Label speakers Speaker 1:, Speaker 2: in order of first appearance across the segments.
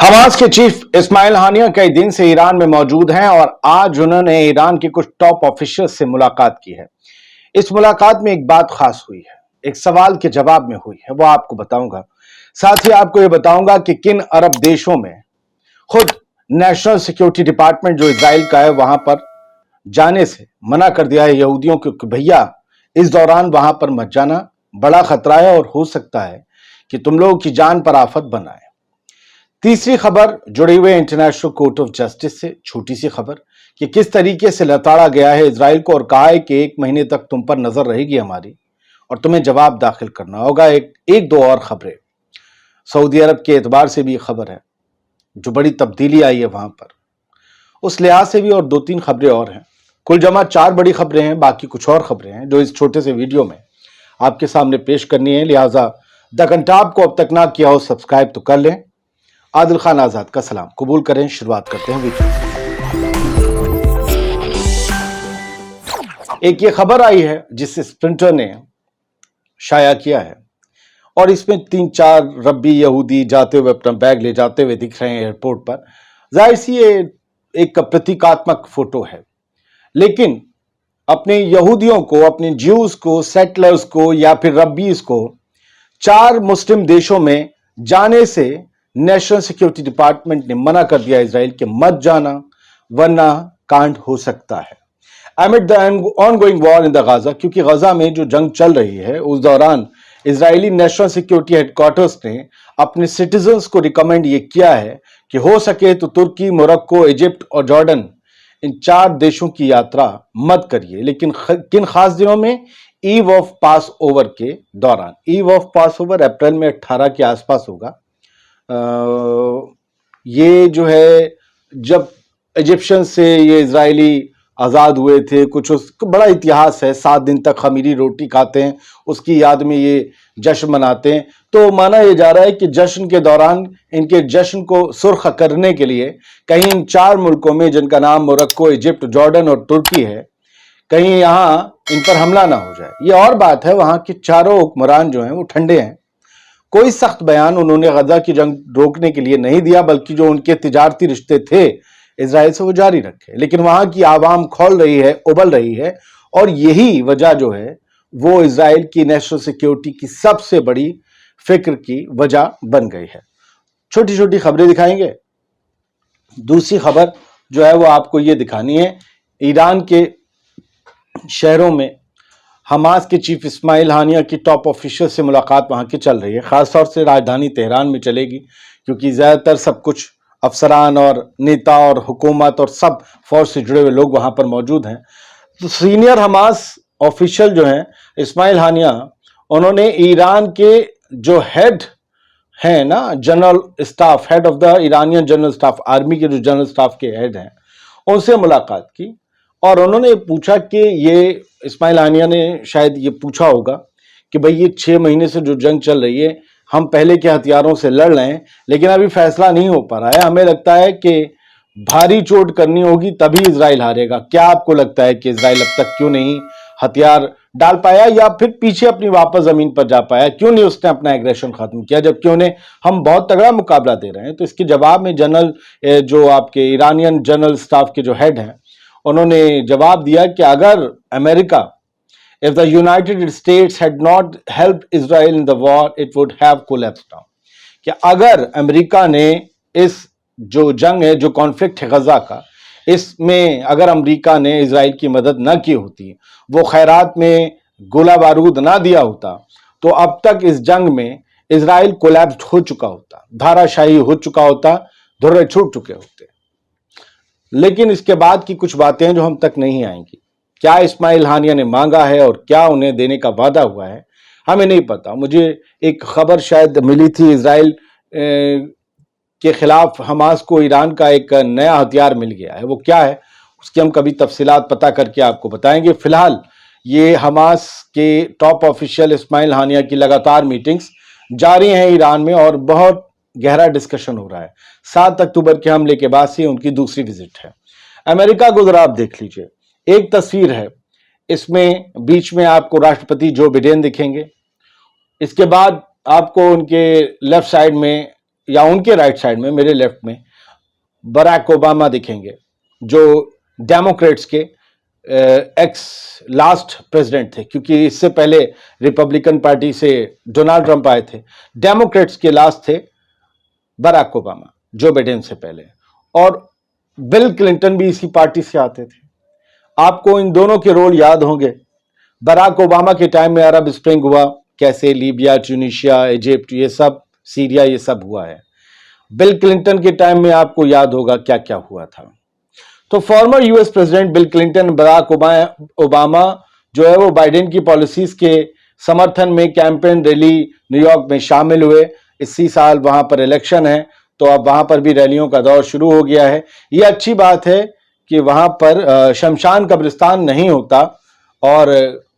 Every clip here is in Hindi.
Speaker 1: हमास के चीफ इस्माइल हानिया कई दिन से ईरान में मौजूद हैं और आज उन्होंने ईरान के कुछ टॉप ऑफिशियल्स से मुलाकात की है। इस मुलाकात में एक बात खास हुई है, एक सवाल के जवाब में हुई है, वो आपको बताऊंगा। साथ ही आपको ये बताऊंगा कि किन अरब देशों में खुद नेशनल सिक्योरिटी डिपार्टमेंट जो इजराइल का है वहां पर जाने से मना कर दिया है यहूदियों को कि भैया इस दौरान वहां पर मत जाना, बड़ा खतरा है और हो सकता है कि तुम लोगों की जान पर आफत बनाए। तीसरी खबर जुड़ी हुई इंटरनेशनल कोर्ट ऑफ जस्टिस से, छोटी सी खबर कि किस तरीके से लताड़ा गया है इजराइल को और कहा है कि 1 महीने तक तुम पर नजर रहेगी हमारी और तुम्हें जवाब दाखिल करना होगा। एक दो और खबरें सऊदी अरब के एतबार से भी खबर है, जो बड़ी तब्दीली आई है वहां पर, उस लिहाज से भी और 2-3 खबरें और हैं। कुल जमा 4 बड़ी खबरें हैं, बाकी कुछ और खबरें हैं जो इस छोटे से वीडियो में आपके सामने पेश करनी है। लिहाजा द कंटाब को अब तक ना किया हो सब्सक्राइब तो कर लें। आदिल खान आजाद का सलाम कबूल करें। शुरुआत करते हैं वीडियो। एक ये खबर आई है जिसे स्प्रिंटर ने शाया किया है और इसमें 3-4 रब्बी यहूदी जाते हुए अपना बैग ले जाते हुए दिख रहे हैं एयरपोर्ट पर। जाहिर सी ये एक प्रतीकात्मक फोटो है, लेकिन अपने यहूदियों को, अपने ज्यूज को, सेटलर्स को या फिर रब्बीज को 4 मुस्लिम देशों में जाने से नेशनल सिक्योरिटी डिपार्टमेंट ने मना कर दिया इजराइल के मत जाना वरना कांड हो सकता है। एमिड the ongoing war in the Gaza, क्योंकि गाजा में जो जंग चल रही है उस दौरान इजरायली नेशनल सिक्योरिटी हेडक्वार्टर्स ने अपने सिटीजन्स को रिकमेंड ये किया है कि हो सके तो तुर्की, मोरक्को, इजिप्ट और जॉर्डन, इन 4 देशों की यात्रा मत करिए, लेकिन किन खास दिनों में? ईव ऑफ पास ओवर के दौरान। ईव ऑफ पास ओवर अप्रैल में 18 के आसपास होगा। ये जो है जब इजिप्शियन से ये इजरायली आज़ाद हुए थे, कुछ उसका बड़ा इतिहास है। 7 दिन तक खमीरी रोटी खाते हैं, उसकी याद में ये जश्न मनाते हैं। तो माना यह जा रहा है कि जश्न के दौरान इनके जश्न को सुर्ख करने के लिए कहीं इन 4 मुल्कों में, जिनका नाम मोरक्को, इजिप्ट, जॉर्डन और तुर्की है, कहीं यहाँ इन पर हमला ना हो जाए। ये और बात है, वहाँ के चारों हुक्मरान जो हैं वो ठंडे हैं। कोई सख्त बयान उन्होंने गजा की जंग रोकने के लिए नहीं दिया, बल्कि जो उनके तिजारती रिश्ते थे इजराइल से वो जारी रखे। लेकिन वहां की आवाम खौल रही है, उबल रही है, और यही वजह जो है वो इजराइल की नेशनल सिक्योरिटी की सबसे बड़ी फिक्र की वजह बन गई है। छोटी छोटी खबरें दिखाएंगे। दूसरी खबर जो है वो आपको ये दिखानी है, ईरान के शहरों में हमास के चीफ इस्माइल हानिया की टॉप ऑफिशियल से मुलाकात वहाँ की चल रही है। ख़ासतौर से राजधानी तेहरान में चलेगी, क्योंकि ज़्यादातर सब कुछ अफसरान और नेता और हुकूमत और सब फौज से जुड़े हुए लोग वहाँ पर मौजूद हैं। तो सीनियर हमास ऑफिशियल जो हैं इस्माइल हानिया, उन्होंने ईरान के जो हेड हैं ना, general staff, head of the Iranian general staff, army के जो जनरल स्टाफ के हेड हैं, उनसे मुलाकात की और उन्होंने पूछा कि ये इस्माइल हानिया ने शायद ये पूछा होगा कि भाई ये 6 महीने से जो जंग चल रही है, हम पहले के हथियारों से लड़ रहे हैं, लेकिन अभी फैसला नहीं हो पा रहा है। हमें लगता है कि भारी चोट करनी होगी तभी इजराइल हारेगा। क्या आपको लगता है कि इजराइल अब तक क्यों नहीं हथियार डाल पाया या फिर पीछे अपनी वापस जमीन पर जा पाया? क्यों नहीं उसने अपना एग्रेशन खत्म किया, जबकि उन्हें हम बहुत तगड़ा मुकाबला दे रहे हैं? तो इसके जवाब में जनरल जो आपके ईरानियन जनरल स्टाफ के जो हेड हैं, उन्होंने जवाब दिया कि अगर America, if the United States had not helped Israel in the war, it would have collapsed down। कि अगर अमेरिका ने इस जो जंग है, जो कॉन्फ्लिक्ट है गजा का, इसमें अगर अमेरिका ने इजराइल की मदद ना की होती, वो खैरात में गोला बारूद ना दिया होता, तो अब तक इस जंग में इजराइल कोलैप्स हो चुका होता, धाराशाही हो चुका होता, धुर्रे छूट चुके होते। लेकिन इसके बाद की कुछ बातें हैं जो हम तक नहीं आएंगी। क्या इस्माइल हानिया ने मांगा है और क्या उन्हें देने का वादा हुआ है, हमें नहीं पता। मुझे एक खबर शायद मिली थी, इजराइल के खिलाफ हमास को ईरान का एक नया हथियार मिल गया है। वो क्या है उसकी हम कभी तफसीलात पता करके आपको बताएंगे। फिलहाल ये हमास के टॉप ऑफिशियल इस्माइल हानिया की लगातार मीटिंग्स जारी हैं ईरान में और बहुत गहरा डिस्कशन हो रहा है। 7 अक्टूबर के हमले के बाद से उनकी दूसरी विजिट है। अमेरिका को जरा आप देख लीजिए, एक तस्वीर है, इसमें बीच में आपको राष्ट्रपति जो बिडेन दिखेंगे, इसके बाद आपको उनके लेफ्ट साइड में या उनके राइट साइड में, मेरे लेफ्ट में बराक ओबामा दिखेंगे, जो डेमोक्रेट्स के एक्स लास्ट प्रेसिडेंट थे, क्योंकि इससे पहले रिपब्लिकन पार्टी से डोनाल्ड ट्रंप आए थे। डेमोक्रेट्स के लास्ट थे बराक ओबामा, जो बाइडेन से पहले, और बिल क्लिंटन भी इसी पार्टी से आते थे। आपको इन दोनों के रोल याद होंगे। बराक ओबामा के टाइम में अरब स्प्रिंग हुआ, कैसे लीबिया, ट्यूनीशिया, इजिप्ट, ये सब, सीरिया, ये सब हुआ है। बिल क्लिंटन के टाइम में आपको याद होगा क्या क्या हुआ था। तो former US president Bill Clinton, Barack Obama जो है वो बाइडेन की पॉलिसीज के समर्थन में कैंपेन रैली न्यूयॉर्क में शामिल हुए। इसी साल वहां पर इलेक्शन है, तो अब वहां पर भी रैलियों का दौर शुरू हो गया है। ये अच्छी बात है कि वहां पर शमशान कब्रिस्तान नहीं होता और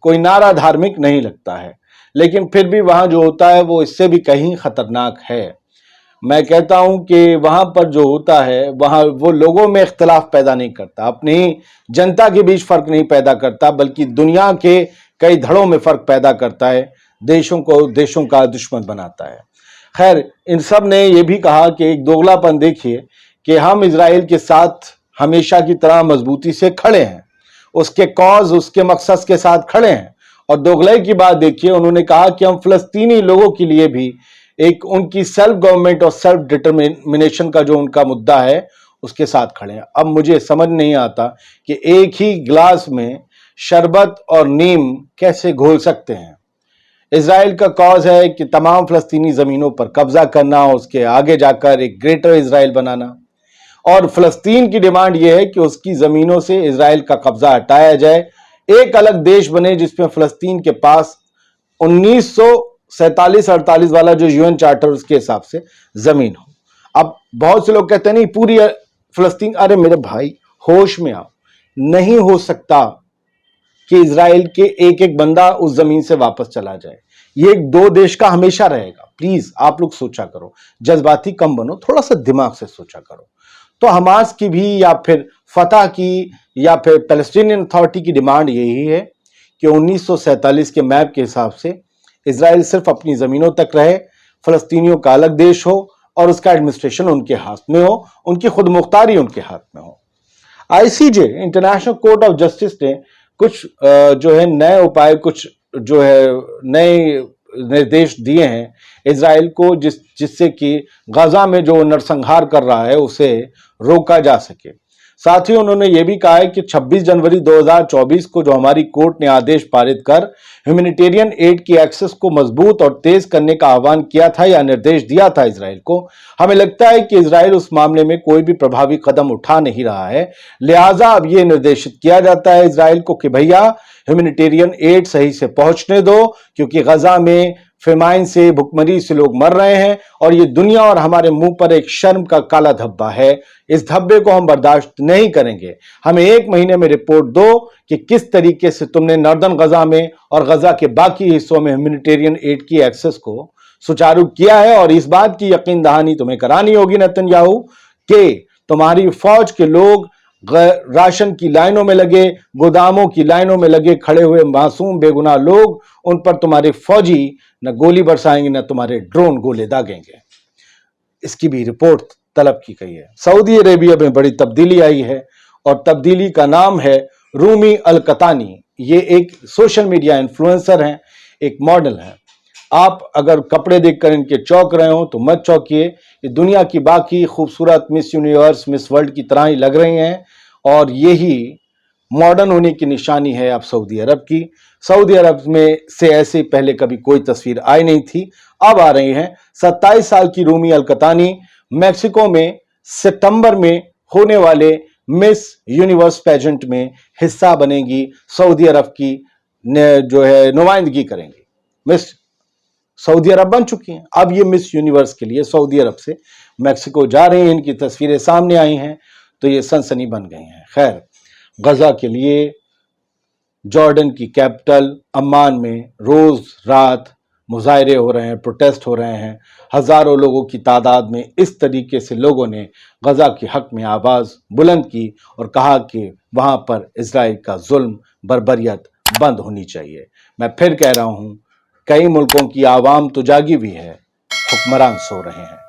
Speaker 1: कोई नारा धार्मिक नहीं लगता है, लेकिन फिर भी वहां जो होता है वो इससे भी कहीं खतरनाक है। मैं कहता हूं कि वहां पर जो होता है वहां वो लोगों में इख्तिलाफ पैदा नहीं करता, अपनी जनता के बीच फर्क नहीं पैदा करता, बल्कि दुनिया के कई धड़ों में फर्क पैदा करता है, देशों को देशों का दुश्मन बनाता है। खैर, इन सब ने यह भी कहा कि एक दोगलापन देखिए कि हम इजराइल के साथ हमेशा की तरह मजबूती से खड़े हैं, उसके कॉज, उसके मकसद के साथ खड़े हैं। और दोगलाई की बात देखिए, उन्होंने कहा कि हम फलस्तीनी लोगों के लिए भी एक उनकी सेल्फ गवर्नमेंट और सेल्फ डिटर्मिनेशन का जो उनका मुद्दा है उसके साथ खड़े हैं। अब मुझे समझ नहीं आता कि एक ही गिलास में शरबत और नीम कैसे घोल सकते हैं। इजराइल का कॉज है कि तमाम फलस्तीनी जमीनों पर कब्जा करना, उसके आगे जाकर एक ग्रेटर इजराइल बनाना, और फलस्तीन की डिमांड यह है कि उसकी जमीनों से इजराइल का कब्जा हटाया जाए, एक अलग देश बने जिसमें फलस्तीन के पास 1947-48 वाला जो यूएन चार्टर उसके हिसाब से जमीन हो। अब बहुत से लोग कहते हैं नहीं पूरी फलस्तीन, अरे मेरे भाई होश में आओ, नहीं हो सकता कि इजराइल के एक एक बंदा उस जमीन से वापस चला जाए। ये एक दो देश का हमेशा रहेगा। प्लीज आप लोग सोचा करो, जज्बाती कम बनो, थोड़ा सा दिमाग से सोचा करो। तो हमास की भी या फिर फतह की या फिर पैलेस्टीनियन अथॉरिटी की डिमांड यही है कि 1947 के मैप के हिसाब से इजराइल सिर्फ अपनी जमीनों तक रहे, फलस्तीनियों का अलग देश हो और उसका एडमिनिस्ट्रेशन उनके हाथ में हो, उनकी खुद मुख्तारी उनके हाथ में हो। ICJ, international court of justice ने कुछ जो है नए उपाय, कुछ जो है नए निर्देश दिए हैं इजराइल को, जिससे कि गाजा में जो नरसंहार कर रहा है उसे रोका जा सके। साथ ही उन्होंने ये भी कहा है कि 26 जनवरी 2024 को जो हमारी कोर्ट ने आदेश पारित कर ह्यूमैनिटेरियन एड की एक्सेस को मजबूत और तेज करने का आह्वान किया था या निर्देश दिया था इजराइल को, हमें लगता है कि इजराइल उस मामले में कोई भी प्रभावी कदम उठा नहीं रहा है। लिहाजा अब यह निर्देशित किया जाता है इजराइल को कि भैया ह्यूमैनिटेरियन एड सही से पहुंचने दो, क्योंकि गजा में फेमाइन से, भुखमरी से लोग मर रहे हैं और ये दुनिया और हमारे मुंह पर एक शर्म का काला धब्बा है। इस धब्बे को हम बर्दाश्त नहीं करेंगे। हमें 1 महीने में रिपोर्ट दो कि किस तरीके से तुमने नॉर्दर्न गजा में और गजा के बाकी हिस्सों में ह्यूमैनिटेरियन एड की एक्सेस को सुचारू किया है। और इस बात की यकीन दहानी तुम्हें करानी होगी नेतन्याहू कि तुम्हारी फौज के लोग राशन की लाइनों में लगे, गोदामों की लाइनों में लगे खड़े हुए मासूम बेगुनाह लोग, उन पर तुम्हारे फौजी न गोली बरसाएंगे न तुम्हारे ड्रोन गोले दागेंगे। इसकी भी रिपोर्ट तलब की गई है। सऊदी अरेबिया में बड़ी तब्दीली आई है और तब्दीली का नाम है रूमी अल कतानी। ये एक सोशल मीडिया इन्फ्लुएंसर हैं, एक मॉडल हैं। आप अगर कपड़े देखकर इनके चौंक रहे हो तो मत चौंकिए, ये दुनिया की बाकी खूबसूरत मिस यूनिवर्स, मिस वर्ल्ड की तरह ही लग रही हैं और यही मॉडर्न होने की निशानी है अब सऊदी अरब की। सऊदी अरब में से ऐसे पहले कभी कोई तस्वीर आई नहीं थी, अब आ रही हैं। 27 साल की रूमी अल कतानी मैक्सिको में सितंबर में होने वाले मिस यूनिवर्स पेजेंट में हिस्सा बनेगी, सऊदी अरब की जो है नुमाइंदगी करेंगी। मिस सऊदी अरब बन चुकी हैं, अब ये मिस यूनिवर्स के लिए सऊदी अरब से मैक्सिको जा रही हैं। इनकी तस्वीरें सामने आई हैं तो ये सनसनी बन गई हैं। खैर, गजा के लिए जॉर्डन की कैपिटल अम्मान में रोज रात मुजाहरे हो रहे हैं, प्रोटेस्ट हो रहे हैं। हजारों लोगों की तादाद में इस तरीके से लोगों ने गजा के हक में आवाज बुलंद की और कहा कि वहां पर इजराइल का जुल्म, बर्बरियत बंद होनी चाहिए। मैं फिर कह रहा हूं, कई मुल्कों की आवाम तो जागी हुई है, हुक्मरान सो रहे हैं।